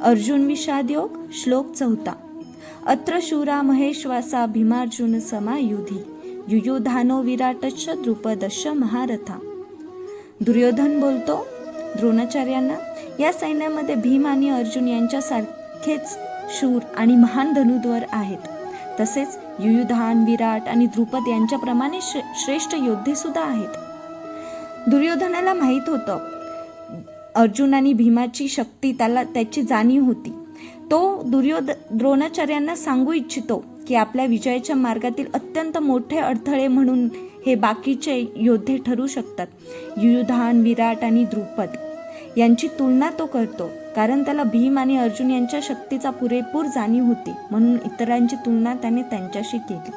अर्जुन विषाद योग श्लोक 4. अत्र शूरा महेश्वासा भीमार्जुन समायुधी युयुधानो विराटश्च द्रुपदश्च महारथा. दुर्योधन बोलतो द्रोणाचार्यांना, या सैन्यामध्ये भीम आणि अर्जुन यांच्यासारखेच शूर आणि महान धनुर्धर आहेत. तसेच युयुधान, विराट आणि द्रुपद यांच्याप्रमाणे श्रेष्ठ योद्धे सुद्धा आहेत. दुर्योधनाला माहीत होतं अर्जुन आणि भीमाची शक्ती, त्याची जाणीव होती. तो द्रोणाचार्यांना सांगू इच्छितो की आपल्या विजयाच्या मार्गातील अत्यंत मोठे अडथळे म्हणून हे बाकीचे योद्धे ठरू शकतात. युयुधान, विराट आणि द्रुपद यांची तुलना तो करतो, कारण त्याला भीम आणि अर्जुन यांच्या शक्तीचा पुरेपूर जाणीव होती. म्हणून इतरांची तुलना त्याने त्यांच्याशी केली.